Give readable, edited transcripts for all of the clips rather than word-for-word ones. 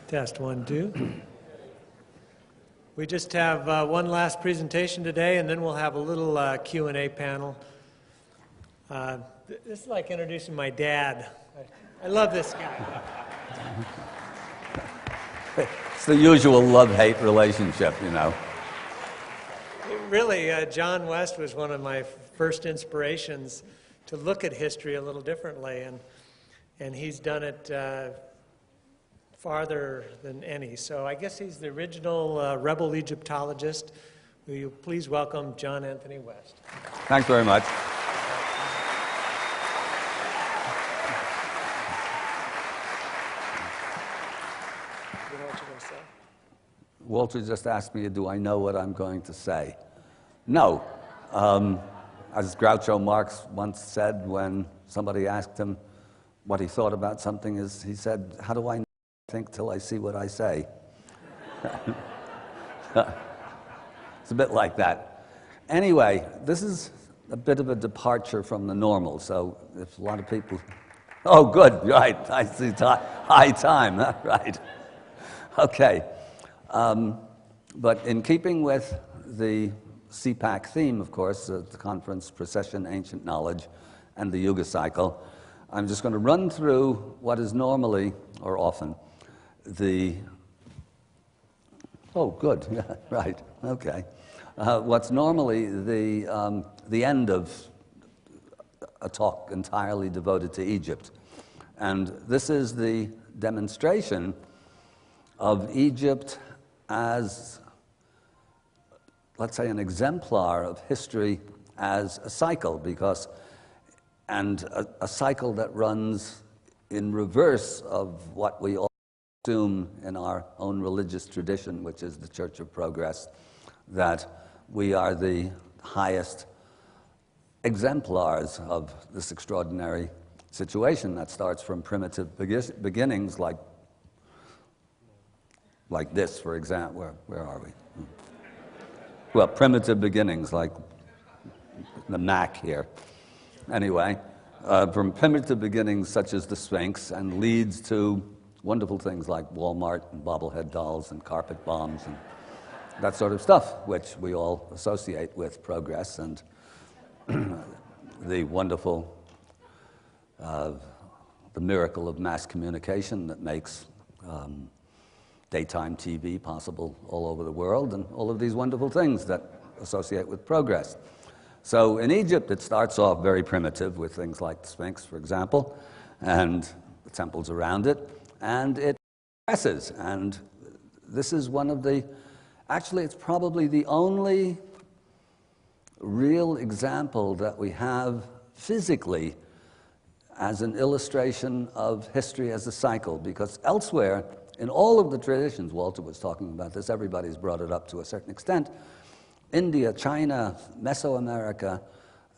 Test 1, 2. We just have one last presentation today, and then we'll have a little Q&A panel. This is like introducing my dad. I love this guy. It's the usual love-hate relationship, you know. Really, John West was one of my first inspirations to look at history a little differently, and he's done it farther than any. So I guess he's the original rebel Egyptologist. Will you please welcome John Anthony West? Thanks very much. You know what you're going to say? Walter just asked me, do I know what I'm going to say? No. As Groucho Marx once said when somebody asked him what he thought about something, he said, how do I think till I see what I say? It's a bit like that. Anyway, this is a bit of a departure from the normal, so if a lot of people... Oh, good, right, I see high time, right. Okay, but in keeping with the CPAC theme, of course, the conference, Procession, Ancient Knowledge, and the Yuga Cycle, I'm just going to run through what is normally, or often, oh, good, yeah, right, okay. What's normally the end of a talk entirely devoted to Egypt. And this is the demonstration of Egypt as, let's say, an exemplar of history as a cycle, and a cycle that runs in reverse of what we all assume in our own religious tradition, which is the Church of Progress, that we are the highest exemplars of this extraordinary situation that starts from primitive beginnings like this, for example. Where are we? Well, primitive beginnings like the Mac here. Anyway, from primitive beginnings such as the Sphinx, and leads to wonderful things like Walmart and bobblehead dolls and carpet bombs and that sort of stuff, which we all associate with progress and the wonderful, the miracle of mass communication that makes daytime TV possible all over the world, and all of these wonderful things that associate with progress. So in Egypt, it starts off very primitive with things like the Sphinx, for example, and the temples around it, and it progresses. And this is one of the, actually, it's probably the only real example that we have physically as an illustration of history as a cycle, because elsewhere, in all of the traditions, Walter was talking about this, everybody's brought it up to a certain extent, India, China, Mesoamerica,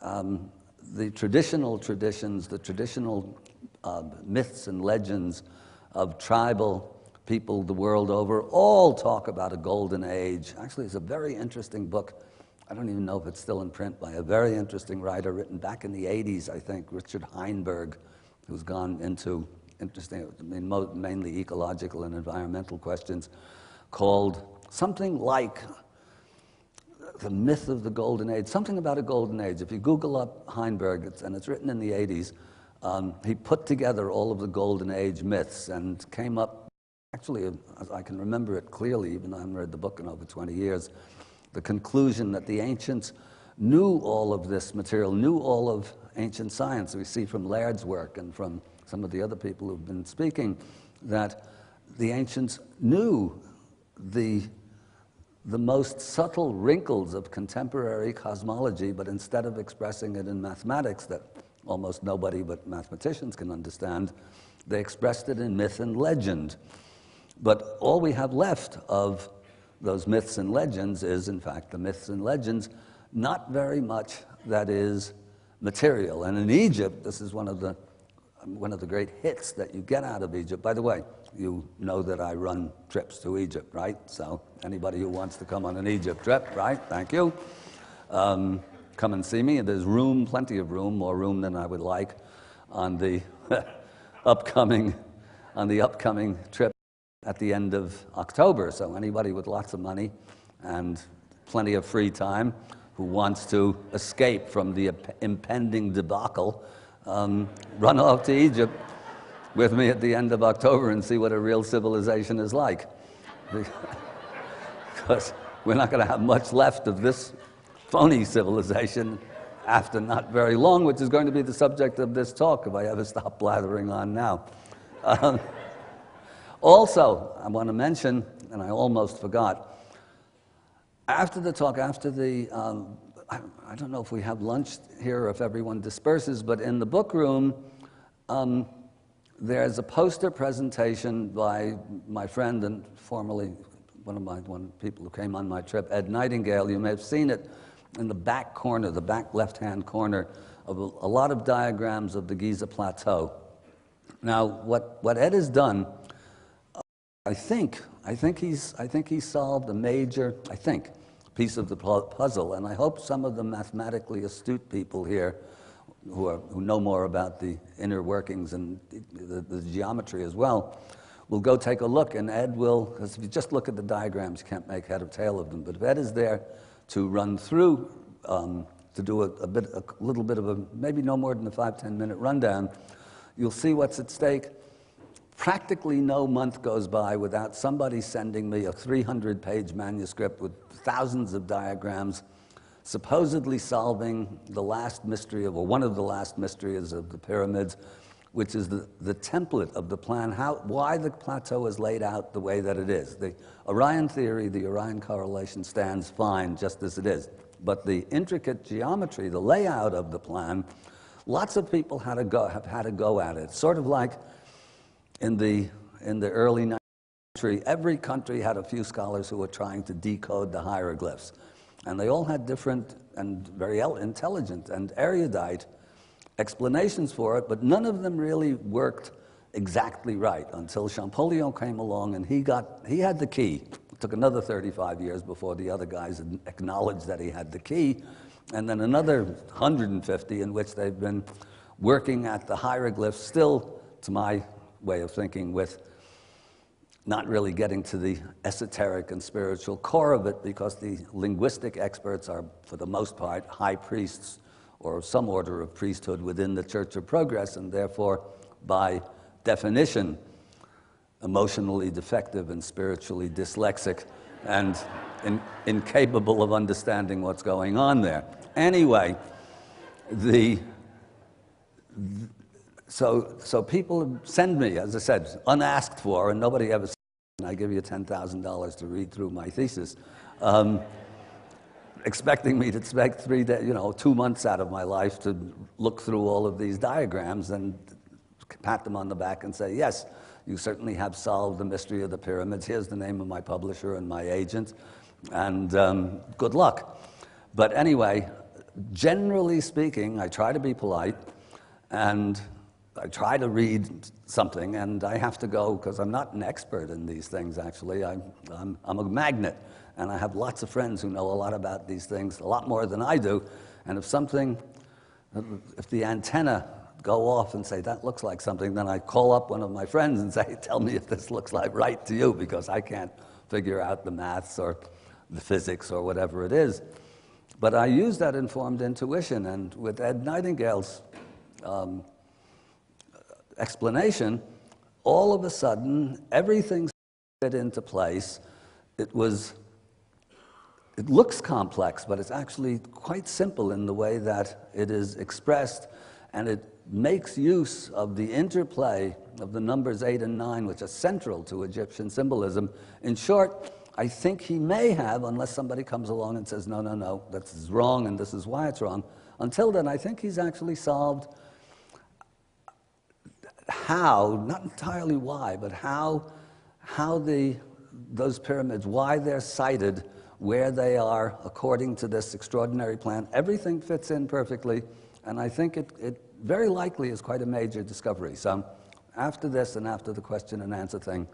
the traditional traditions, the traditional myths and legends of tribal people the world over all talk about a golden age. Actually, it's a very interesting book. I don't even know if it's still in print, by a very interesting writer written back in the 80s, I think, Richard Heinberg, who's gone into interesting, mainly ecological and environmental questions, called something like The Myth of the Golden Age, something about a golden age. If you Google up Heinberg, and it's written in the 80s, he put together all of the golden age myths and came up, actually, I can remember it clearly, even though I haven't read the book in over 20 years, the conclusion that the ancients knew all of this material, knew all of ancient science. We see from Laird's work and from some of the other people who've been speaking that the ancients knew the most subtle wrinkles of contemporary cosmology, but instead of expressing it in mathematics that almost nobody but mathematicians can understand, they expressed it in myth and legend. But all we have left of those myths and legends is, in fact, the myths and legends, not very much that is material. And in Egypt, this is one of the great hits that you get out of Egypt. By the way, you know that I run trips to Egypt, right? So anybody who wants to come on an Egypt trip, right? Thank you. Come and see me. There's room, plenty of room, more room than I would like on the upcoming trip. at the end of October. So anybody with lots of money and plenty of free time who wants to escape from the impending debacle, run off to Egypt with me at the end of October and see what a real civilization is like. Because we're not going to have much left of this phony civilization after not very long, which is going to be the subject of this talk if I ever stop blathering on now. Also, I want to mention, and I almost forgot, after the talk, after the, I don't know if we have lunch here or if everyone disperses, but in the book room, there's a poster presentation by my friend and formerly one of the people who came on my trip, Ed Nightingale. You may have seen it in the back corner, the back left-hand corner, of a lot of diagrams of the Giza Plateau. Now, what Ed has done, I think he's solved a major, piece of the puzzle, and I hope some of the mathematically astute people here who know more about the inner workings and the geometry as well, will go take a look, and Ed will, because if you just look at the diagrams, you can't make head or tail of them, but if Ed is there to run through, to do a little bit of a, maybe no more than a 5-10 minute rundown, you'll see what's at stake. Practically no month goes by without somebody sending me a 300-page manuscript with thousands of diagrams, supposedly solving the last mystery of, or one of the last mysteries of the pyramids, which is the template of the plan, why the plateau is laid out the way that it is. The Orion theory, the Orion correlation stands fine just as it is. But the intricate geometry, the layout of the plan, lots of people have had to go at it. Sort of like in the early 19th century, every country had a few scholars who were trying to decode the hieroglyphs. And they all had different and very intelligent and erudite explanations for it, but none of them really worked exactly right until Champollion came along and he had the key. It took another 35 years before the other guys acknowledged that he had the key, and then another 150 in which they've been working at the hieroglyphs, still, to my way of thinking, with not really getting to the esoteric and spiritual core of it, because the linguistic experts are, for the most part, high priests or some order of priesthood within the Church of Progress, and therefore, by definition, emotionally defective and spiritually dyslexic and incapable of understanding what's going on there. Anyway, so people send me, as I said, unasked for, and nobody ever said, I give you $10,000 to read through my thesis, expecting me to spend 2 months out of my life to look through all of these diagrams and pat them on the back and say, yes, you certainly have solved the mystery of the pyramids. Here's the name of my publisher and my agent, and good luck. But anyway, generally speaking, I try to be polite, and I try to read something, and I have to go, because I'm not an expert in these things, actually. I'm a magnet, and I have lots of friends who know a lot about these things, a lot more than I do, and if the antenna go off and say, that looks like something, then I call up one of my friends and say, tell me if this looks like right to you, because I can't figure out the maths or the physics or whatever it is. But I use that informed intuition, and with Ed Nightingale's explanation, all of a sudden, everything fit into place. It looks complex, but it's actually quite simple in the way that it is expressed, and it makes use of the interplay of the numbers 8 and 9, which are central to Egyptian symbolism. In short, I think he may have, unless somebody comes along and says, no, no, no, this is wrong and this is why it's wrong. Until then, I think he's actually solved how, not entirely why, but how those pyramids, why they're sited where they are according to this extraordinary plan. Everything fits in perfectly, and I think it very likely is quite a major discovery. So after this and after the question and answer thing,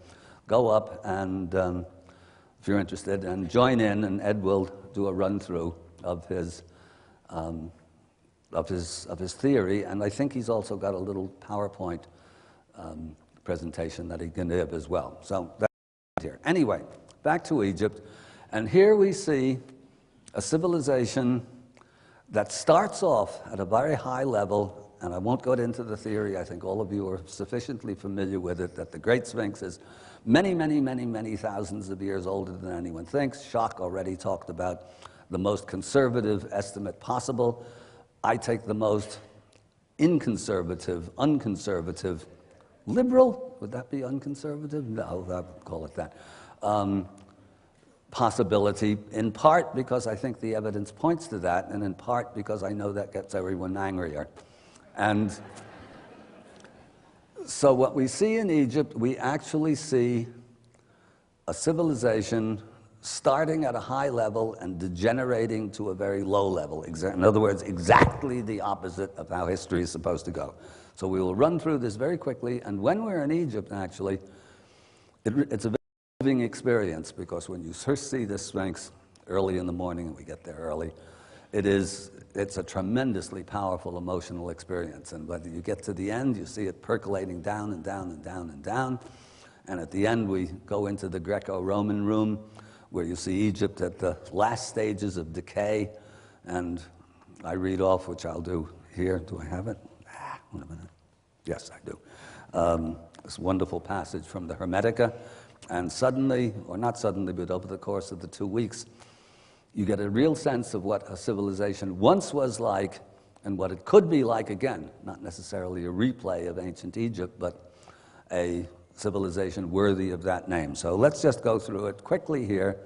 go up and, if you're interested, and join in, and Ed will do a run-through of his theory, and I think he's also got a little PowerPoint presentation that he can give as well. So here. Anyway, back to Egypt, and here we see a civilization that starts off at a very high level, and I won't go into the theory, I think all of you are sufficiently familiar with it, that the Great Sphinx is many, many, many, many thousands of years older than anyone thinks. Schock already talked about the most conservative estimate possible. I take the most unconservative, liberal, would that be unconservative? No, I would call it that. Possibility, in part because I think the evidence points to that, and in part because I know that gets everyone angrier. And so what we see in Egypt, we actually see a civilization starting at a high level and degenerating to a very low level. In other words, exactly the opposite of how history is supposed to go. So we will run through this very quickly, and when we're in Egypt, actually, it's a very living experience, because when you first see this Sphinx early in the morning, and we get there early, it's a tremendously powerful emotional experience. And when you get to the end, you see it percolating down and down and down and down. And at the end, we go into the Greco-Roman room, where you see Egypt at the last stages of decay. And I read off, which I'll do here. Do I have it? Wait a minute. Yes, I do. This wonderful passage from the Hermetica. And suddenly, or not suddenly, but over the course of the 2 weeks, you get a real sense of what a civilization once was like and what it could be like again. Not necessarily a replay of ancient Egypt, but a civilization worthy of that name. So let's just go through it quickly here.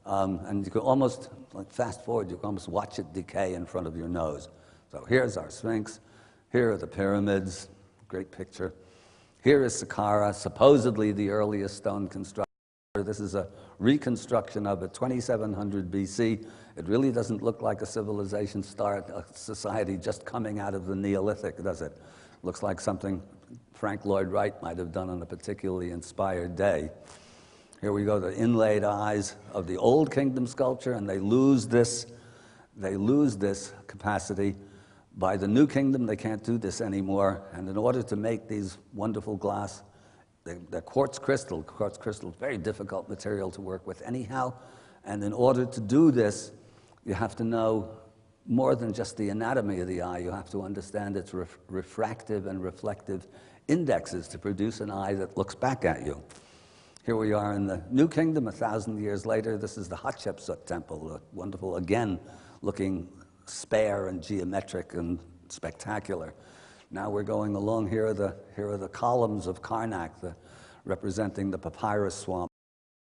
And you can almost, like fast forward, you can almost watch it decay in front of your nose. So here's our Sphinx. Here are the pyramids. Great picture. Here is Saqqara, supposedly the earliest stone construction. This is a reconstruction of it, 2700 BC. It really doesn't look like a civilization start, a society just coming out of the Neolithic, does it? Looks like something Frank Lloyd Wright might have done on a particularly inspired day. Here we go, the inlaid eyes of the Old Kingdom sculpture, and they lose this capacity. By the New Kingdom, they can't do this anymore, and in order to make these wonderful glass, they're quartz crystal. Quartz crystal is very difficult material to work with anyhow, and in order to do this, you have to know more than just the anatomy of the eye. You have to understand its refractive and reflective indexes to produce an eye that looks back at you. Here we are in the New Kingdom, 1,000 years later. This is the Hatshepsut temple, wonderful, again, looking spare and geometric and spectacular. Now we're going along, here are the columns of Karnak, representing the papyrus swamp.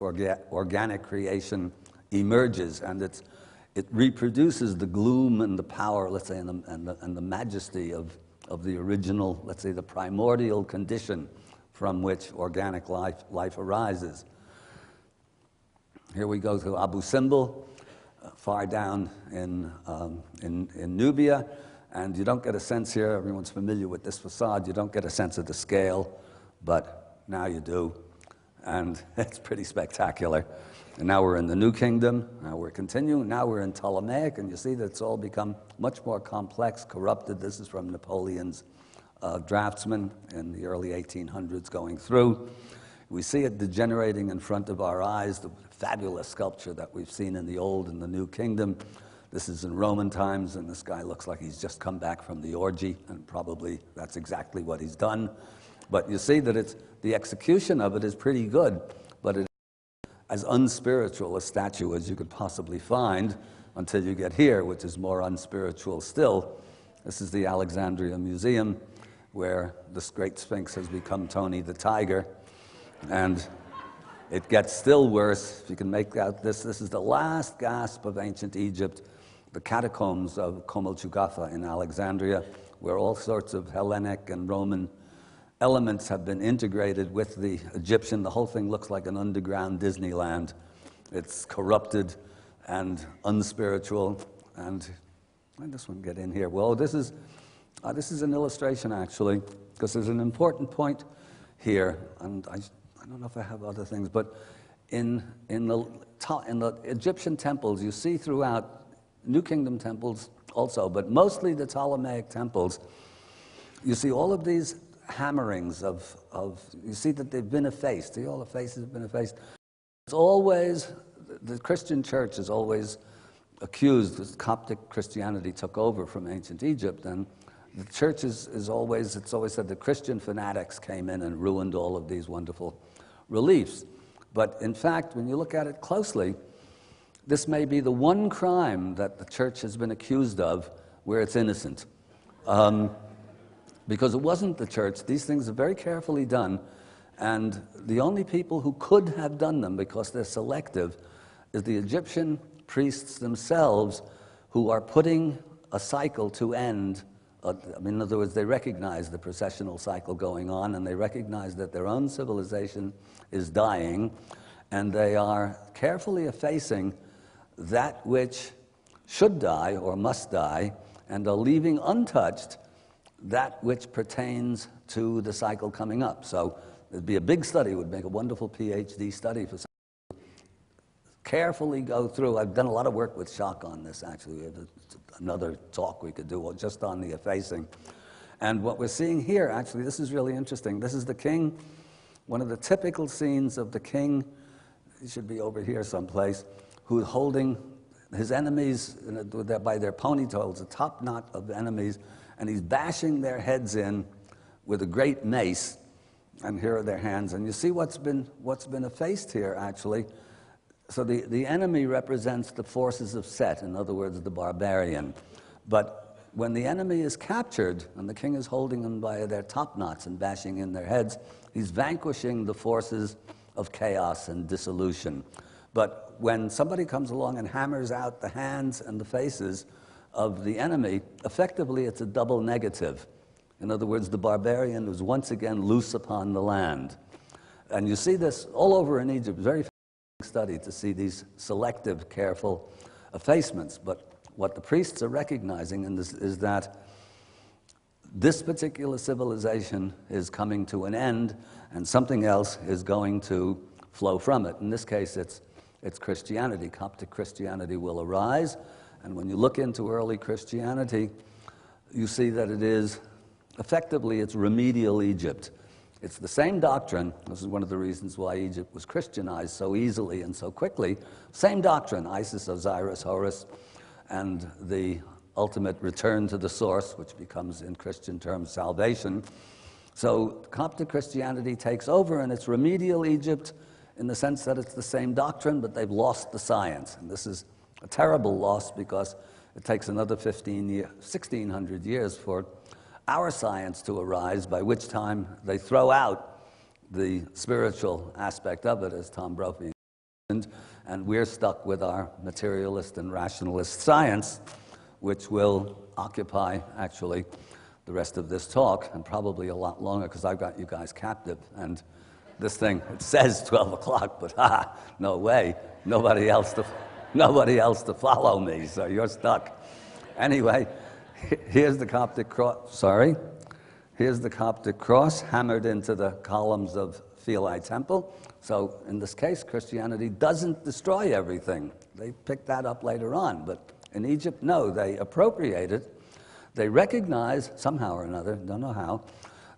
Organic creation emerges, and it reproduces the gloom and the power, let's say, and the majesty of the original, let's say, the primordial condition from which organic life arises. Here we go to Abu Simbel, far down in Nubia, and you don't get a sense here, everyone's familiar with this facade, you don't get a sense of the scale, but now you do, and it's pretty spectacular. And now we're in the New Kingdom, now we're continuing, now we're in Ptolemaic, and you see that it's all become much more complex, corrupted. This is from Napoleon's draftsman in the early 1800s going through. We see it degenerating in front of our eyes, the fabulous sculpture that we've seen in the Old and the New Kingdom. This is in Roman times, and this guy looks like he's just come back from the orgy, and probably that's exactly what he's done. But you see that the execution of it is pretty good, but it is as unspiritual a statue as you could possibly find until you get here, which is more unspiritual still. This is the Alexandria Museum, where this great Sphinx has become Tony the Tiger. And it gets still worse. If you can make out this is the last gasp of ancient Egypt, the catacombs of Komolchugafa in Alexandria, where all sorts of Hellenic and Roman elements have been integrated with the Egyptian. The whole thing looks like an underground Disneyland. It's corrupted and unspiritual. And when does one get in here? Well, this is an illustration, actually, because there's an important point here, and I don't know if I have other things, but in the Egyptian temples, you see throughout New Kingdom temples also, but mostly the Ptolemaic temples, you see all of these hammerings you see that they've been effaced. See, all the faces have been effaced. It's always, the Christian church is always accused, as Coptic Christianity took over from ancient Egypt, and the church it's always said that Christian fanatics came in and ruined all of these wonderful reliefs. But in fact, when you look at it closely, this may be the one crime that the church has been accused of where it's innocent. Because it wasn't the church. These things are very carefully done, and the only people who could have done them, because they're selective, is the Egyptian priests themselves, who are putting a cycle to end. In other words, they recognize the processional cycle going on, and they recognize that their own civilization is dying, and they are carefully effacing that which should die or must die, and are leaving untouched that which pertains to the cycle coming up. So it'd be a big study, would make a wonderful PhD study for carefully go through. I've done a lot of work with Shock on this, actually. We have another talk we could do just on the effacing. And what we're seeing here, actually, this is really interesting. This is the king, one of the typical scenes of the king, he should be over here someplace, who's holding his enemies by their ponytails, a top knot of enemies, and he's bashing their heads in with a great mace, and here are their hands. And you see what's been effaced here, actually. So the enemy represents the forces of Set, in other words, the barbarian. But when the enemy is captured, and the king is holding them by their top knots and bashing in their heads, he's vanquishing the forces of chaos and dissolution. But when somebody comes along and hammers out the hands and the faces of the enemy, effectively it's a double negative. In other words, the barbarian is once again loose upon the land. And you see this all over in Egypt. Very study to see these selective, careful effacements. But what the priests are recognizing in this is that this particular civilization is coming to an end, and something else is going to flow from it. In this case, it's Christianity. Coptic Christianity will arise, and when you look into early Christianity, you see that it is, effectively, it's remedial Egypt. It's the same doctrine. This is one of the reasons why Egypt was Christianized so easily and so quickly. Same doctrine, Isis, Osiris, Horus, and the ultimate return to the source, which becomes, in Christian terms, salvation. So Coptic Christianity takes over, and it's remedial Egypt in the sense that it's the same doctrine, but they've lost the science. And this is a terrible loss, because it takes another 1,600 years for our science to arise, by which time they throw out the spiritual aspect of it, as Tom Brophy mentioned, and we're stuck with our materialist and rationalist science, which will occupy, actually, the rest of this talk, and probably a lot longer, because I've got you guys captive. And this thing, it says 12 o'clock, but no way, nobody else to follow me, so you're stuck. Anyway, here's the Coptic cross, here's the Coptic cross hammered into the columns of Philae Temple. So in this case, Christianity doesn't destroy everything. They pick that up later on, but in Egypt, no, they appropriate it. They recognize, somehow or another, don't know how,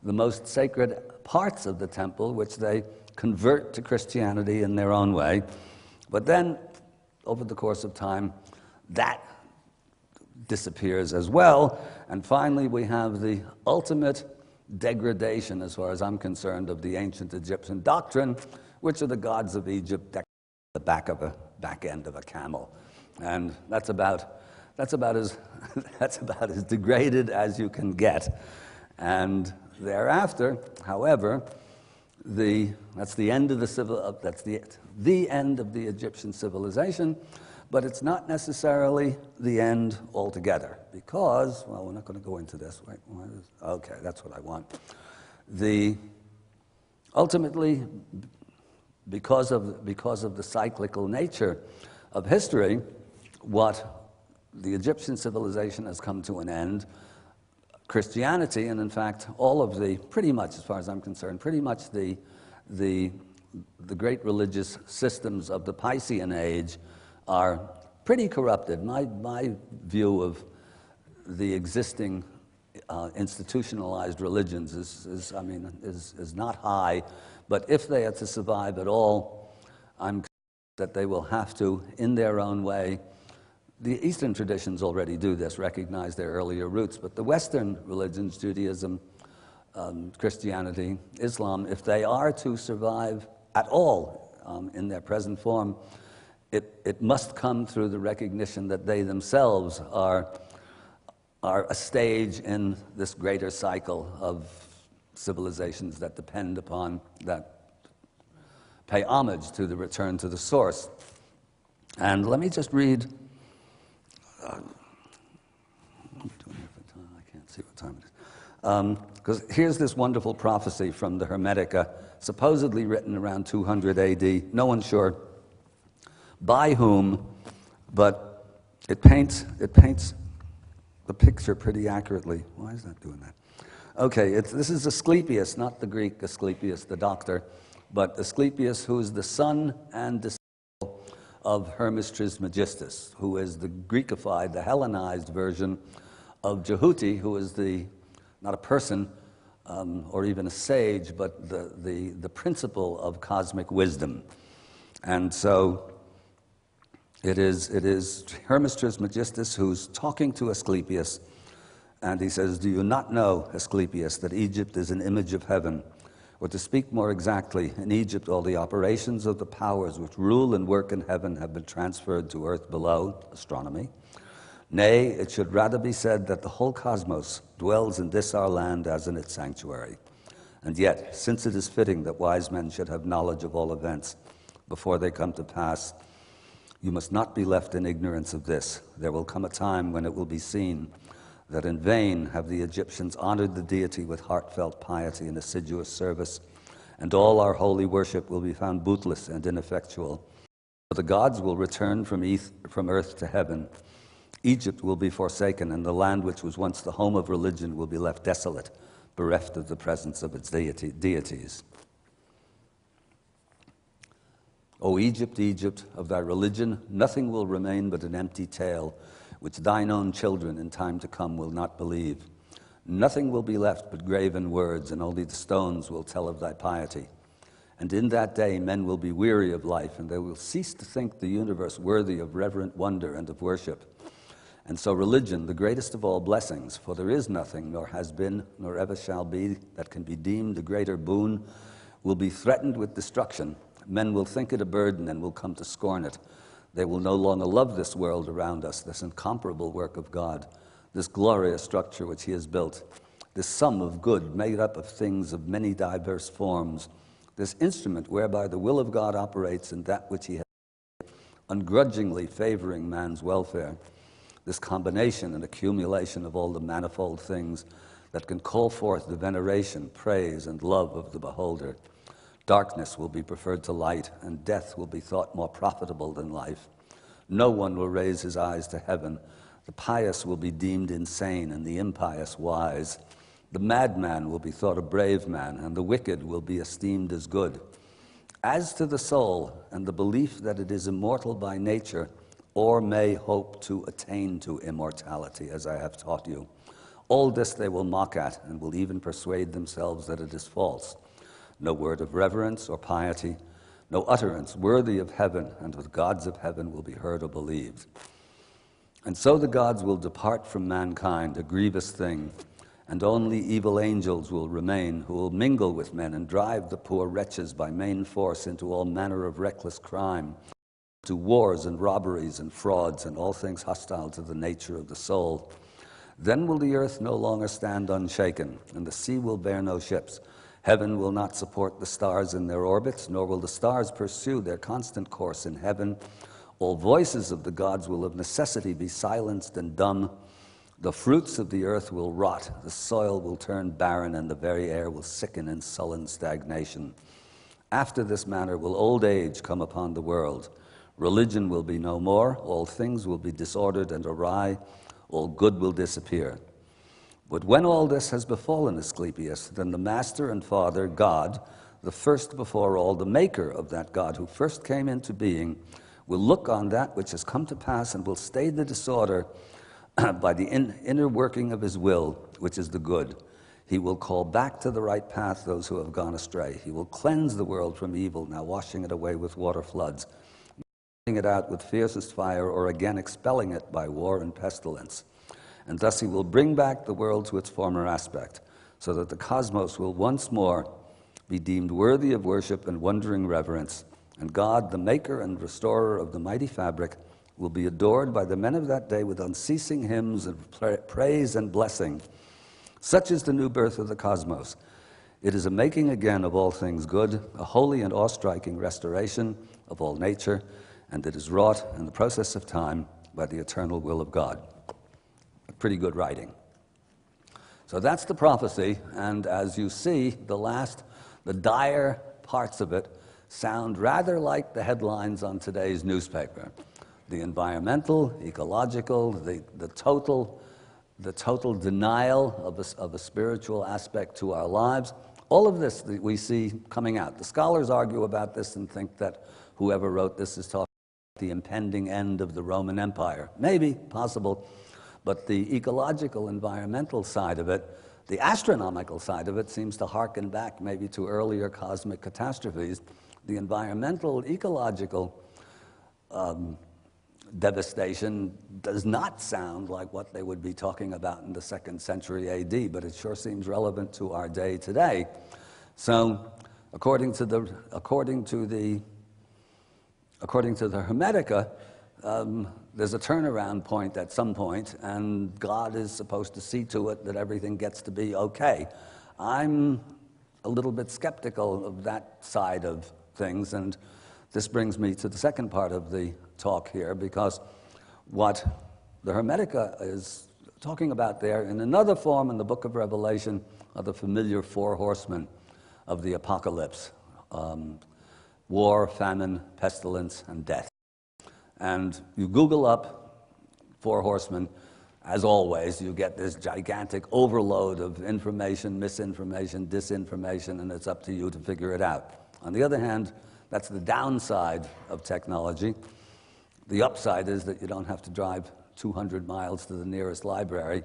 the most sacred parts of the temple, which they convert to Christianity in their own way. But then, over the course of time, that disappears as well, and finally we have the ultimate degradation, as far as I'm concerned, of the ancient Egyptian doctrine, which are the gods of Egypt, the back end of a camel, and that's about as degraded as you can get. And thereafter, however, that's the end of the end of the Egyptian civilization. But it's not necessarily the end altogether, because, well, we're not going to go into this, right? Okay, that's what I want. Ultimately, because of the cyclical nature of history, what the Egyptian civilization has come to an end. Christianity, and in fact, all of pretty much, as far as I'm concerned, pretty much the great religious systems of the Piscean age are pretty corrupted. My view of the existing institutionalized religions is not high, but if they are to survive at all, I'm that they will have to, in their own way, the Eastern traditions already do this, recognize their earlier roots, but the Western religions, Judaism, Christianity, Islam, if they are to survive at all in their present form, it must come through the recognition that they themselves are a stage in this greater cycle of civilizations that depend upon, that pay homage to the return to the source. And let me just read, I'm doing it for time, I can't see what time it is. Because here's this wonderful prophecy from the Hermetica, supposedly written around 200 AD, no one's sure by whom, but it paints the picture pretty accurately. Why is that doing that? Okay, this is Asclepius, not the Greek Asclepius, the doctor, but Asclepius, who is the son and disciple of Hermes Trismegistus, who is the Greekified, the Hellenized version of Jehuti, who is not a person or even a sage, but the principle of cosmic wisdom. And so it is Hermes Trismegistus who's talking to Asclepius, and he says, "Do you not know, Asclepius, that Egypt is an image of heaven? Or to speak more exactly, in Egypt all the operations of the powers which rule and work in heaven have been transferred to earth below," astronomy. "Nay, it should rather be said that the whole cosmos dwells in this our land as in its sanctuary. And yet, since it is fitting that wise men should have knowledge of all events before they come to pass, you must not be left in ignorance of this. There will come a time when it will be seen that in vain have the Egyptians honored the deity with heartfelt piety and assiduous service, and all our holy worship will be found bootless and ineffectual. For the gods will return from earth to heaven. Egypt will be forsaken, and the land which was once the home of religion will be left desolate, bereft of the presence of its deities. O Egypt, Egypt, of thy religion nothing will remain but an empty tale, which thine own children in time to come will not believe. Nothing will be left but graven words, and only the stones will tell of thy piety. And in that day men will be weary of life, and they will cease to think the universe worthy of reverent wonder and of worship. And so religion, the greatest of all blessings, for there is nothing, nor has been, nor ever shall be, that can be deemed a greater boon, will be threatened with destruction. Men will think it a burden and will come to scorn it. They will no longer love this world around us, this incomparable work of God, this glorious structure which he has built, this sum of good made up of things of many diverse forms, this instrument whereby the will of God operates in that which he has made, ungrudgingly favoring man's welfare, this combination and accumulation of all the manifold things that can call forth the veneration, praise, and love of the beholder. Darkness will be preferred to light, and death will be thought more profitable than life. No one will raise his eyes to heaven. The pious will be deemed insane, and the impious wise. The madman will be thought a brave man, and the wicked will be esteemed as good. As to the soul and the belief that it is immortal by nature, or may hope to attain to immortality, as I have taught you, all this they will mock at, and will even persuade themselves that it is false. No word of reverence or piety, no utterance worthy of heaven and of the gods of heaven will be heard or believed. And so the gods will depart from mankind, a grievous thing, and only evil angels will remain, who will mingle with men and drive the poor wretches by main force into all manner of reckless crime, to wars and robberies and frauds and all things hostile to the nature of the soul. Then will the earth no longer stand unshaken, and the sea will bear no ships. Heaven will not support the stars in their orbits, nor will the stars pursue their constant course in heaven. All voices of the gods will of necessity be silenced and dumb. The fruits of the earth will rot, the soil will turn barren, and the very air will sicken in sullen stagnation. After this manner will old age come upon the world. Religion will be no more, all things will be disordered and awry, all good will disappear. But when all this has befallen Asclepius, then the Master and Father, God, the first before all, the maker of that God who first came into being, will look on that which has come to pass and will stay the disorder by the inner working of his will, which is the good. He will call back to the right path those who have gone astray. He will cleanse the world from evil, now washing it away with water floods. it out with fiercest fire, or again expelling it by war and pestilence. And thus he will bring back the world to its former aspect, so that the cosmos will once more be deemed worthy of worship and wondering reverence, and God, the maker and restorer of the mighty fabric, will be adored by the men of that day with unceasing hymns of praise and blessing. Such is the new birth of the cosmos. It is a making again of all things good, a holy and awe-striking restoration of all nature, and it is wrought in the process of time by the eternal will of God. Pretty good writing. So that's the prophecy, and as you see, the dire parts of it sound rather like the headlines on today's newspaper. The environmental, ecological, the total denial of a spiritual aspect to our lives. All of this that we see coming out. The scholars argue about this and think that whoever wrote this is talking about the impending end of the Roman Empire. Maybe, possible, but the ecological, environmental side of it, the astronomical side of it, seems to harken back maybe to earlier cosmic catastrophes. The environmental, ecological devastation does not sound like what they would be talking about in the 2nd century AD, but it sure seems relevant to our day today. So, according to the Hermetica, there's a turnaround point at some point, and God is supposed to see to it that everything gets to be okay. I'm a little bit skeptical of that side of things, and this brings me to the second part of the talk here, because what the Hermetica is talking about there in another form in the book of Revelation are the familiar 4 horsemen of the apocalypse: war, famine, pestilence, and death. And you Google up 4 horsemen, as always, you get this gigantic overload of information, misinformation, disinformation, and it's up to you to figure it out. On the other hand, that's the downside of technology. The upside is that you don't have to drive 200 miles to the nearest library,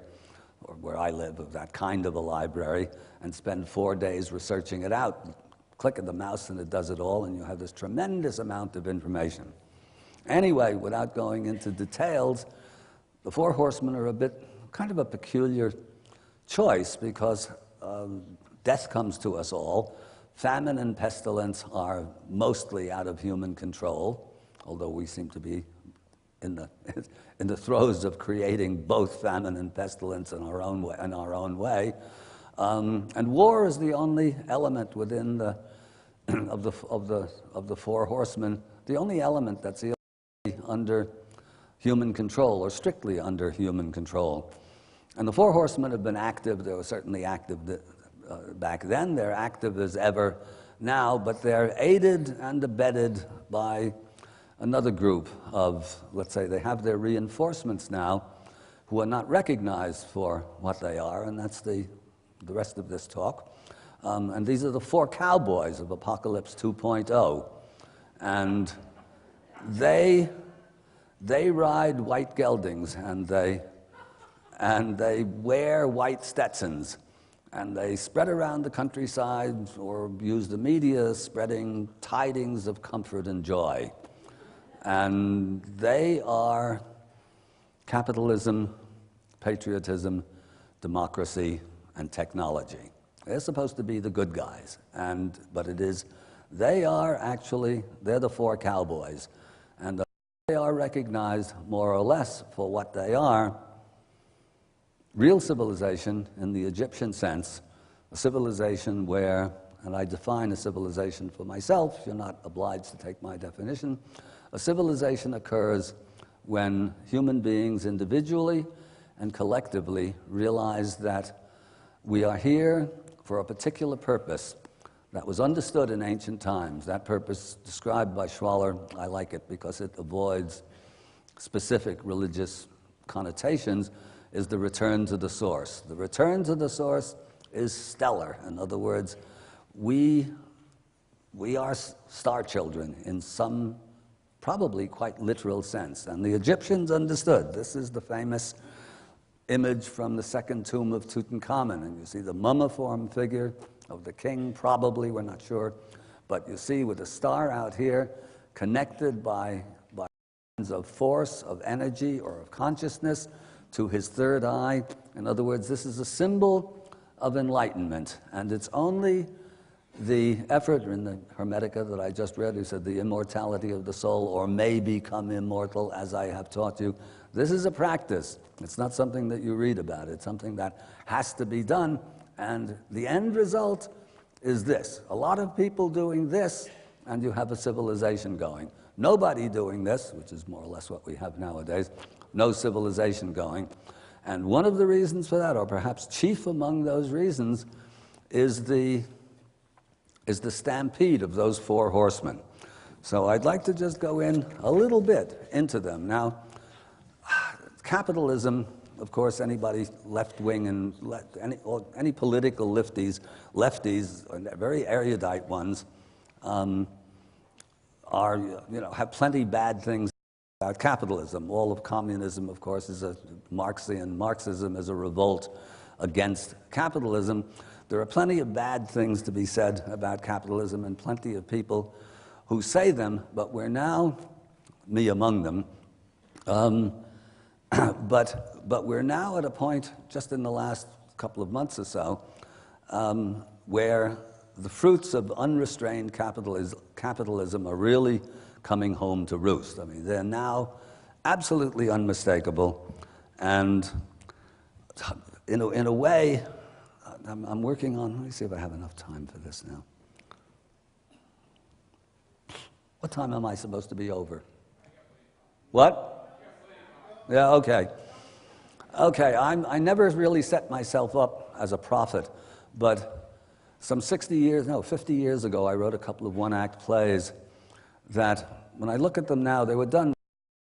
or where I live, of that kind of a library, and spend 4 days researching it out. Click of the mouse and it does it all, and you have this tremendous amount of information. Anyway, without going into details, the 4 horsemen are kind of a peculiar choice, because death comes to us all. Famine and pestilence are mostly out of human control, although we seem to be in the throes of creating both famine and pestilence in our own way. And war is the only element within of the 4 horsemen, the only element that's under human control, or strictly under human control. And the 4 horsemen have been active. They were certainly active back then. They're active as ever now, but they're aided and abetted by another group of, let's say, they have their reinforcements now, who are not recognized for what they are, and that's the rest of this talk. And these are the 4 cowboys of Apocalypse 2.0. And they ride white geldings, and they wear white Stetsons, and they spread around the countryside or use the media spreading tidings of comfort and joy. And they are capitalism, patriotism, democracy, and technology. They're supposed to be the good guys, but they're the 4 cowboys, and they are recognized more or less for what they are. Real civilization, in the Egyptian sense, a civilization where, and I define a civilization for myself, you're not obliged to take my definition, a civilization occurs when human beings individually and collectively realize that we are here for a particular purpose that was understood in ancient times. That purpose, described by Schwaller, I like it because it avoids specific religious connotations, is the return to the source. The return to the source is stellar. In other words, we are star children in some probably quite literal sense. And the Egyptians understood. This is the famous image from the second tomb of Tutankhamun. And you see the mummiform figure of the king, probably, we're not sure. But you see with a star out here, connected by of force, of energy, or of consciousness to his third eye. In other words, this is a symbol of enlightenment, and it's only the effort in the Hermetica that I just read, who said the immortality of the soul, or may become immortal, as I have taught you. This is a practice. It's not something that you read about. It's something that has to be done, and the end result is this. A lot of people doing this, and you have a civilization going. Nobody doing this, which is more or less what we have nowadays, no civilization going. And one of the reasons for that, or perhaps chief among those reasons, is the stampede of those four horsemen. So I'd like to just go in a little bit into them. Now, capitalism, of course, anybody left-wing and any political lefties, very erudite ones, have plenty bad things about capitalism. All of communism, of course, is a Marxian. Marxism is a revolt against capitalism. There are plenty of bad things to be said about capitalism, and plenty of people who say them, but we're now, me among them, but we're now at a point, just in the last couple of months or so, where the fruits of unrestrained capitalism are really coming home to roost. I mean, they're now absolutely unmistakable, and in a way, I'm working on, let me see if I have enough time for this now. What time am I supposed to be over? What? Yeah, okay. Okay, I never really set myself up as a prophet, but some 50 years ago, I wrote a couple of one-act plays that, when I look at them now, they were done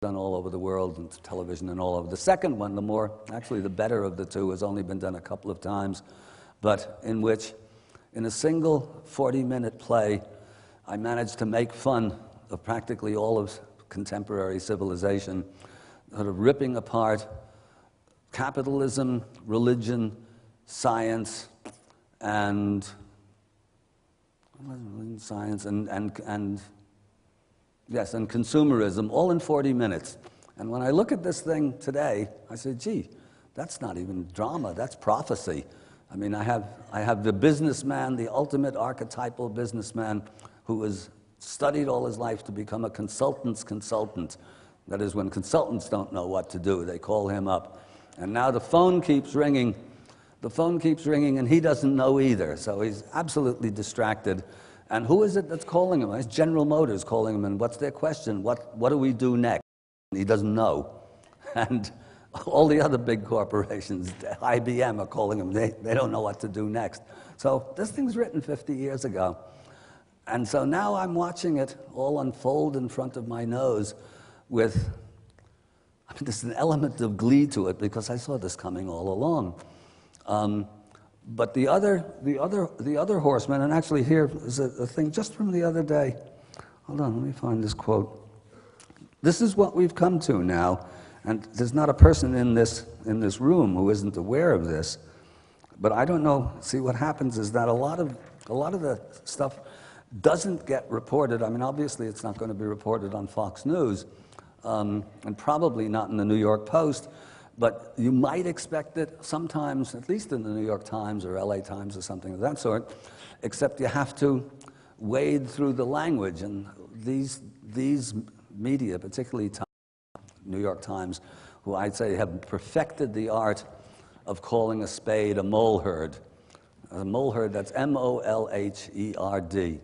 all over the world, and television and all over. The second one, the better of the two, has only been done a couple of times, but in which, in a single 40-minute play, I managed to make fun of practically all of contemporary civilization, sort of ripping apart capitalism, religion, science, and consumerism, all in 40 minutes. And when I look at this thing today, I say, gee, that's not even drama, that's prophecy. I mean, I have the businessman, the ultimate archetypal businessman, who has studied all his life to become a consultant's consultant. That is, when consultants don't know what to do, they call him up. And now the phone keeps ringing. The phone keeps ringing, and he doesn't know either, so he's absolutely distracted. And who is it that's calling him? It's General Motors calling him, and what's their question? What do we do next? And he doesn't know. And all the other big corporations, IBM, are calling him. They don't know what to do next. So this thing's written 50 years ago. And so now I'm watching it all unfold in front of my nose with, there's an element of glee to it, because I saw this coming all along. But the other horsemen, and actually here is a thing just from the other day. Hold on, let me find this quote. This is what we've come to now, and there's not a person in this room who isn't aware of this. But I don't know. See, what happens is that a lot of the stuff doesn't get reported. I mean, obviously, it's not going to be reported on Fox News, and probably not in the New York Post. But you might expect it sometimes, at least in the New York Times or LA Times or something of that sort, except you have to wade through the language. And these media, particularly New York Times, who I'd say have perfected the art of calling a spade a mole herd. A mole herd, that's M-O-L-H-E-R-D,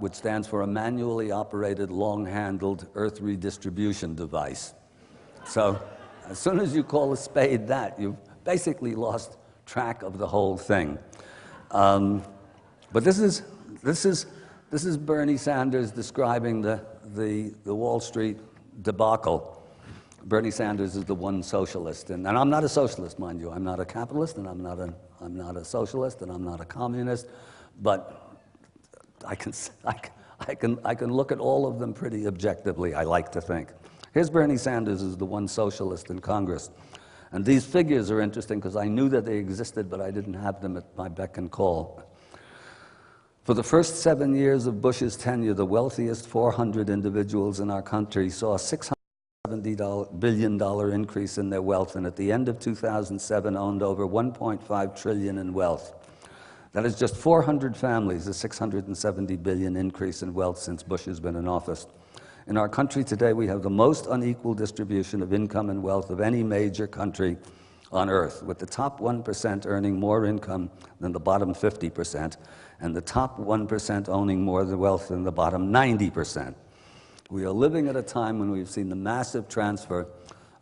which stands for a manually operated, long-handled earth redistribution device. So as soon as you call a spade that, you've basically lost track of the whole thing. But this is Bernie Sanders describing the Wall Street debacle. Bernie Sanders is the one socialist, and I'm not a socialist, mind you. I'm not a capitalist, and I'm not a socialist, and I'm not a communist. But I can look at all of them pretty objectively, I like to think. Here's Bernie Sanders as the one socialist in Congress. And these figures are interesting because I knew that they existed, but I didn't have them at my beck and call. For the first 7 years of Bush's tenure, the wealthiest 400 individuals in our country saw $670 billion increase in their wealth, and at the end of 2007 owned over $1.5 trillion in wealth. That is just 400 families, a $670 billion increase in wealth since Bush has been in office. In our country today, we have the most unequal distribution of income and wealth of any major country on earth, with the top 1% earning more income than the bottom 50%, and the top 1% owning more wealth than the bottom 90%. We are living at a time when we've seen the massive transfer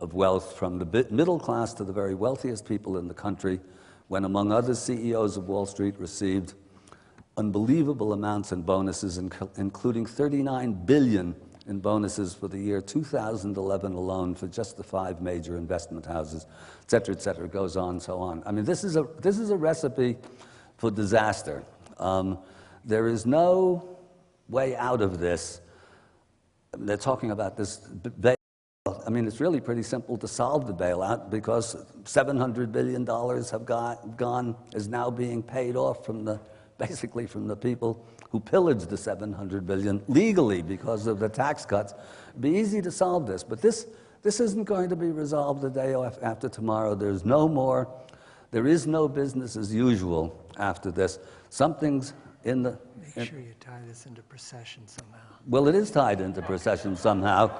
of wealth from the middle class to the very wealthiest people in the country, when, among others, CEOs of Wall Street received unbelievable amounts in bonuses, including $39 billion in bonuses for the year 2011 alone for just the 5 major investment houses, et cetera, goes on, so on. I mean, this is a recipe for disaster. There is no way out of this. They're talking about this bailout. I mean, it's really pretty simple to solve the bailout, because $700 billion is now being paid off basically from the people who pillaged the $700 billion legally because of the tax cuts. It'd be easy to solve this, but this isn't going to be resolved the day after tomorrow. There is no business as usual after this. Something's in the... Make sure you tie this into procession somehow. Well, it is tied into procession somehow.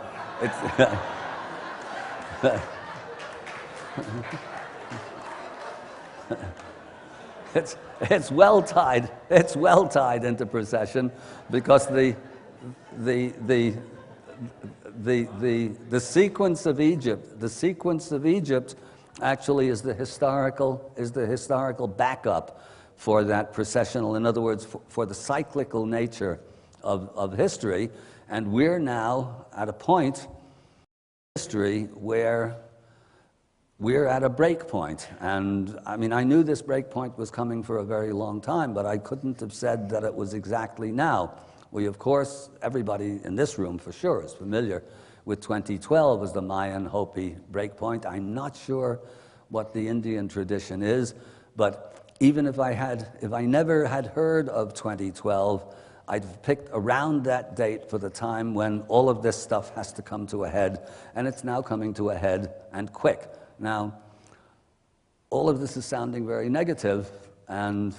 It's well tied. It's well tied into procession, because the sequence of Egypt actually is the historical backup for that processional. In other words, for the cyclical nature of history, and we're now at a point in history where we're at a break point. And I mean, I knew this break point was coming for a very long time, but I couldn't have said that it was exactly now. We, of course, everybody in this room for sure is familiar with 2012 as the Mayan Hopi break point. I'm not sure what the Indian tradition is, but even if I never had heard of 2012, I'd picked around that date for the time when all of this stuff has to come to a head, and it's now coming to a head, and quick. Now, all of this is sounding very negative, and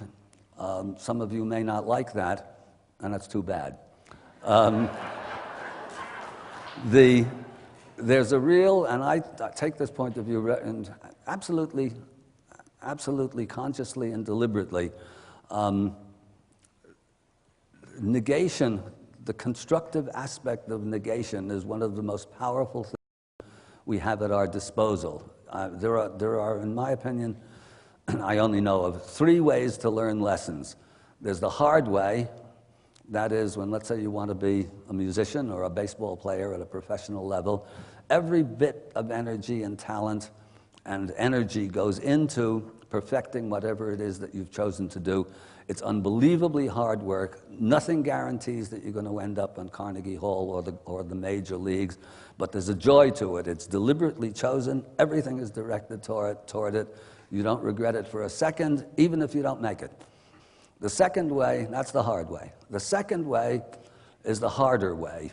some of you may not like that, and that's too bad. There's a real, and I take this point of view and absolutely consciously and deliberately, negation, the constructive aspect of negation, is one of the most powerful things we have at our disposal. There are, in my opinion, I only know of 3 ways to learn lessons. There's the hard way. That is, when, let's say, you want to be a musician or a baseball player at a professional level, every bit of energy and talent and energy goes into perfecting whatever it is that you've chosen to do. It's unbelievably hard work. Nothing guarantees that you're going to end up on Carnegie Hall or the major leagues, but there's a joy to it. It's deliberately chosen. Everything is directed toward it. You don't regret it for a second, even if you don't make it. The second way, that's the hard way. The second way is the harder way,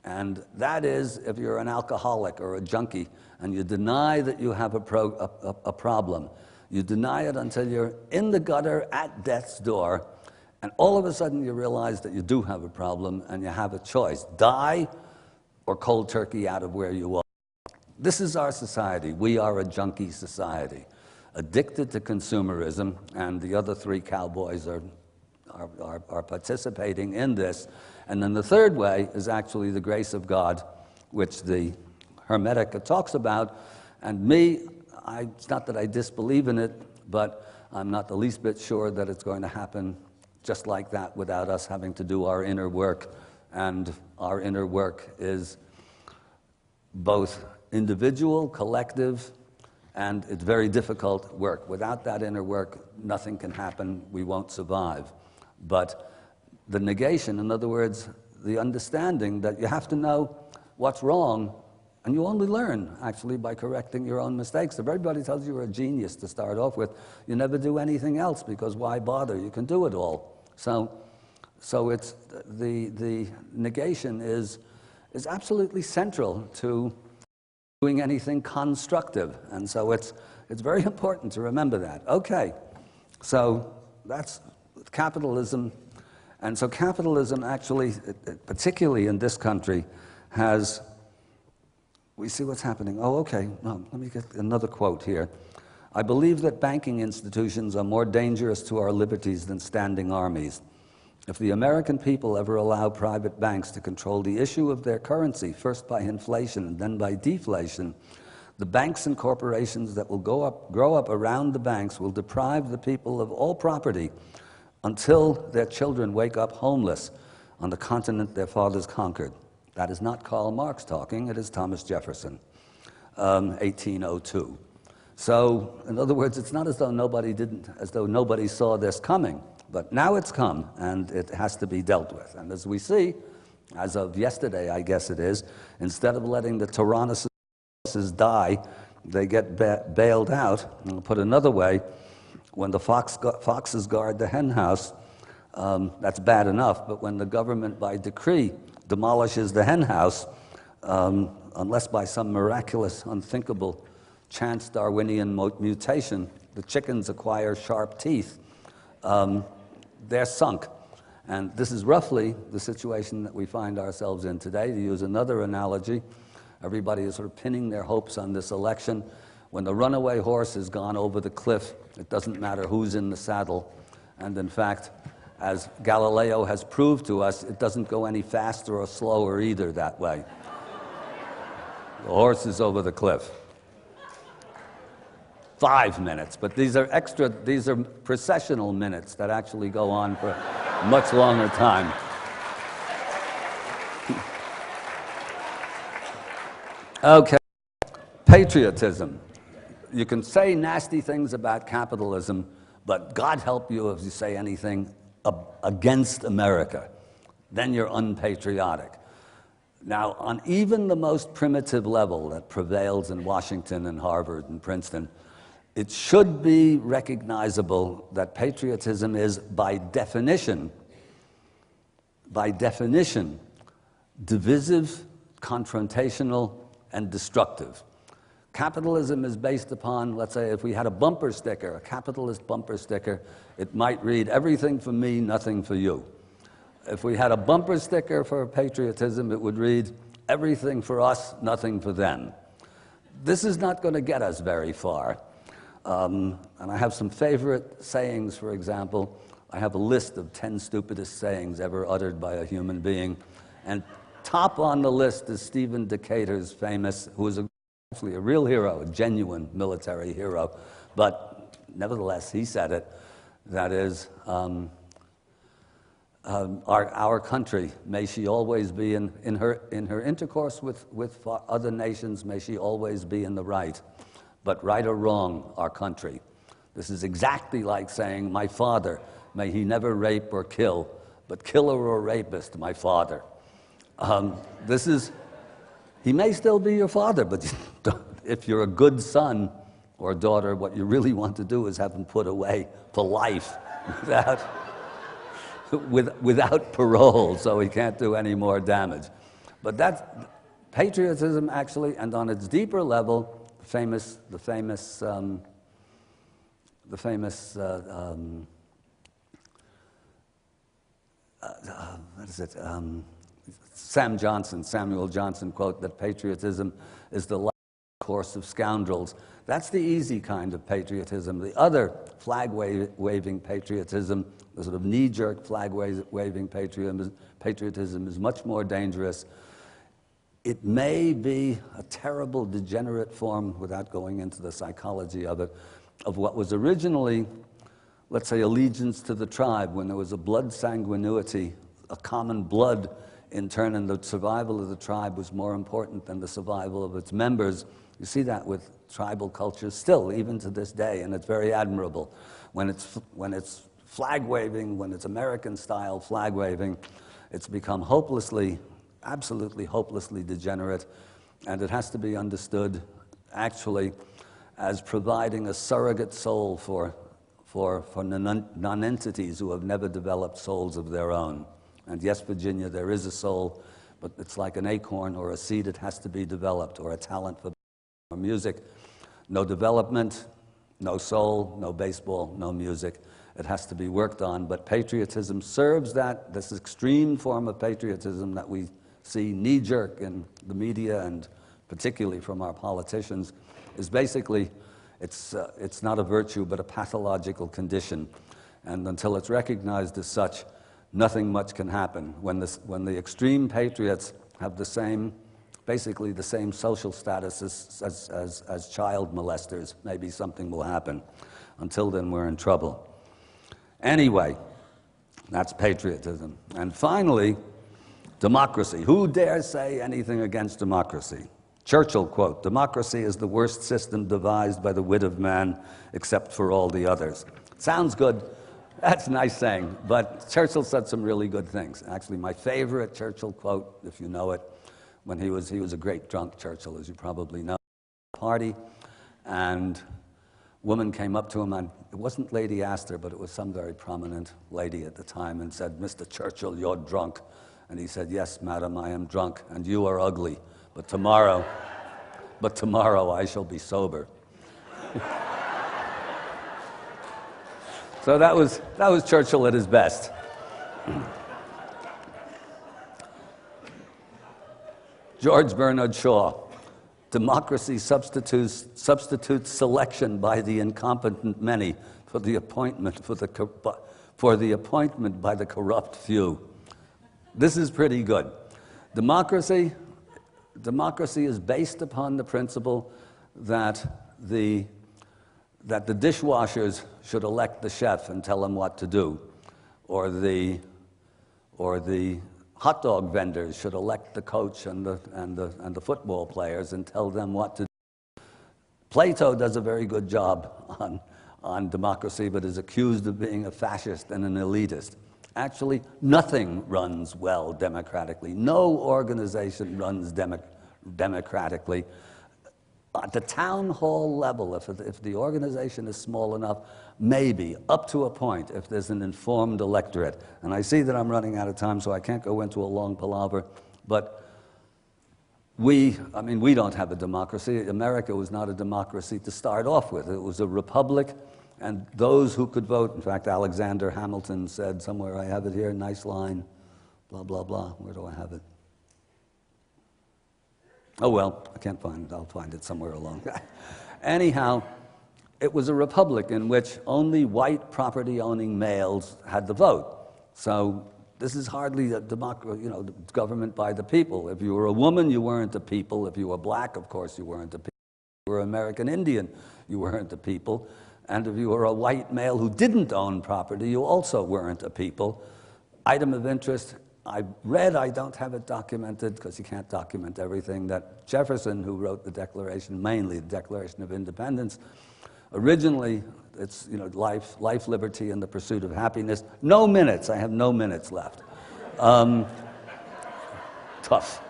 and that is if you're an alcoholic or a junkie and you deny that you have a problem. You deny it until you're in the gutter at death's door, and all of a sudden you realize that you do have a problem and you have a choice: die or cold turkey out of where you are. This is our society. We are a junkie society, addicted to consumerism, and the other 3 cowboys are participating in this. And then the third way is actually the grace of God, which the Hermetica talks about. And it's not that I disbelieve in it, but I'm not the least bit sure that it's going to happen just like that without us having to do our inner work. And our inner work is both individual, collective, and it's very difficult work. Without that inner work, nothing can happen. We won't survive. But the negation, in other words, the understanding that you have to know what's wrong, and you only learn, actually, by correcting your own mistakes. If everybody tells you you're a genius to start off with, you never do anything else, because why bother? You can do it all. So it's the negation is absolutely central to doing anything constructive. And so it's very important to remember that. Okay, so that's capitalism. And so capitalism actually, particularly in this country, has, we see what's happening. Oh, okay, well, let me get another quote here. I believe that banking institutions are more dangerous to our liberties than standing armies. If the American people ever allow private banks to control the issue of their currency, first by inflation and then by deflation, the banks and corporations that will grow up around the banks will deprive the people of all property until their children wake up homeless on the continent their fathers conquered. That is not Karl Marx talking, it is Thomas Jefferson, 1802. So, in other words, it's not as though nobody saw this coming, but now it's come, and it has to be dealt with. And as we see, as of yesterday, I guess it is, instead of letting the tyrannosaurus die, they get bailed out. And put another way, when the foxes guard the hen house, that's bad enough, but when the government by decree demolishes the hen house, unless by some miraculous, unthinkable chance Darwinian mutation, the chickens acquire sharp teeth, they're sunk. And this is roughly the situation that we find ourselves in today. To use another analogy, everybody is sort of pinning their hopes on this election. When the runaway horse has gone over the cliff, it doesn't matter who's in the saddle. And in fact, as Galileo has proved to us, it doesn't go any faster or slower either that way. The horse is over the cliff. 5 minutes, but these are processional minutes that actually go on for a much longer time. Okay, patriotism. You can say nasty things about capitalism, but God help you if you say anything against America. Then you're unpatriotic. Now, on even the most primitive level that prevails in Washington and Harvard and Princeton, it should be recognizable that patriotism is, by definition, divisive, confrontational, and destructive. Capitalism is based upon, let's say, if we had a bumper sticker, a capitalist bumper sticker, it might read, everything for me, nothing for you. If we had a bumper sticker for patriotism, it would read, everything for us, nothing for them. This is not going to get us very far. And I have some favorite sayings, for example. I have a list of 10 stupidest sayings ever uttered by a human being. And top on the list is Stephen Decatur's famous, who is actually a real hero, a genuine military hero. But nevertheless, he said it. That is, our country, may she always be in her intercourse with other nations, may she always be in the right. But right or wrong, our country. This is exactly like saying, my father, may he never rape or kill, but killer or rapist, my father. He may still be your father, but if you're a good son or daughter, what you really want to do is have him put away for life without parole, so he can't do any more damage. But that's patriotism, actually, and on its deeper level, the famous Samuel Johnson quote that patriotism is the life course of scoundrels. That's the easy kind of patriotism. The other flag-waving patriotism, the sort of knee-jerk flag-waving patriotism is much more dangerous. It may be a terrible degenerate form, without going into the psychology of it, of what was originally, let's say, allegiance to the tribe, when there was a blood sanguinity, a common blood in turn, and the survival of the tribe was more important than the survival of its members. You see that with tribal cultures still, even to this day, and it's very admirable. When it's flag-waving, when it's American-style flag-waving, it's become absolutely hopelessly degenerate, and it has to be understood actually as providing a surrogate soul for non-entities who have never developed souls of their own. And yes, Virginia, there is a soul, but it's like an acorn or a seed. It has to be developed, or a talent for music, no development, no soul, no baseball, no music. It has to be worked on, but patriotism serves that, this extreme form of patriotism that we see knee-jerk in the media and particularly from our politicians, is basically, it's not a virtue but a pathological condition. And until it's recognized as such, nothing much can happen. When the extreme patriots have the same, basically the same social status as child molesters, maybe something will happen. Until then, we're in trouble. Anyway, that's patriotism. And finally, democracy. Who dares say anything against democracy? Churchill quote, "Democracy is the worst system devised by the wit of man, except for all the others." Sounds good. That's a nice saying, but Churchill said some really good things. Actually, my favorite Churchill quote, if you know it, when he was a great drunk, Churchill, as you probably know, party, and a woman came up to him, and it wasn't Lady Astor, but it was some very prominent lady at the time, and said, "Mr. Churchill, you're drunk." And he said, "Yes, madam, I am drunk, and you are ugly, but tomorrow I shall be sober." So that was Churchill at his best. George Bernard Shaw, "Democracy substitutes selection by the incompetent many for the appointment by the corrupt few." This is pretty good. Democracy is based upon the principle that the dishwashers should elect the chef and tell him what to do, or the hot dog vendors should elect the coach and the football players and tell them what to do. Plato does a very good job on democracy, but is accused of being a fascist and an elitist. Actually, nothing runs well democratically. No organization runs democratically. At the town hall level, if the organization is small enough, maybe up to a point if there's an informed electorate. And I see that I'm running out of time, so I can't go into a long palaver, but we don't have a democracy. America was not a democracy to start off with. It was a republic, and those who could vote, in fact, Alexander Hamilton said, somewhere I have it here, nice line, blah, blah, blah. Where do I have it? Oh, well, I can't find it. I'll find it somewhere along. Anyhow, it was a republic in which only white property-owning males had the vote. So this is hardly a democracy, government by the people. If you were a woman, you weren't a people. If you were black, of course, you weren't a people. If you were American Indian, you weren't a people. And if you were a white male who didn't own property, you also weren't a people. Item of interest, I read, I don't have it documented because you can't document everything, that Jefferson, who wrote the Declaration, mainly the Declaration of Independence, originally it's life, liberty, and the pursuit of happiness. No minutes, I have no minutes left. Tough.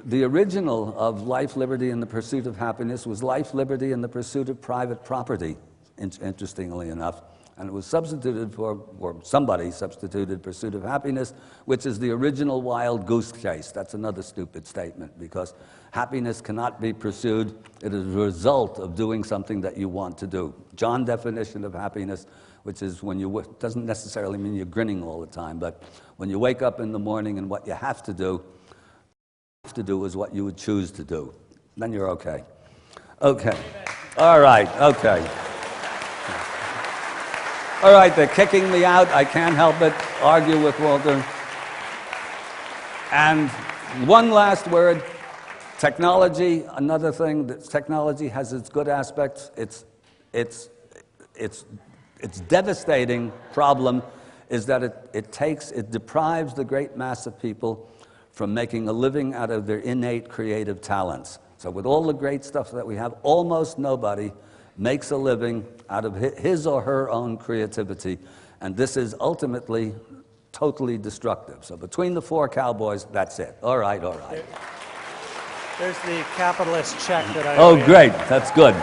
The original of life, liberty, and the pursuit of happiness was life, liberty, and the pursuit of private property, interestingly enough. And it was substituted or somebody substituted pursuit of happiness, which is the original wild goose chase. That's another stupid statement, because happiness cannot be pursued. It is a result of doing something that you want to do. John's definition of happiness, which is when doesn't necessarily mean you're grinning all the time, but when you wake up in the morning and what you have to do is what you would choose to do. Then you're okay. Okay. All right. Okay. All right, they're kicking me out. I can't help it. Argue with Walter. And one last word. Technology, another thing. Technology has its good aspects. Its devastating problem is that it deprives the great mass of people from making a living out of their innate creative talents. So with all the great stuff that we have, almost nobody makes a living out of his or her own creativity, and this is ultimately totally destructive. So between the four cowboys, that's it. All right, all right. There's the capitalist check that I... Oh, great, that's good.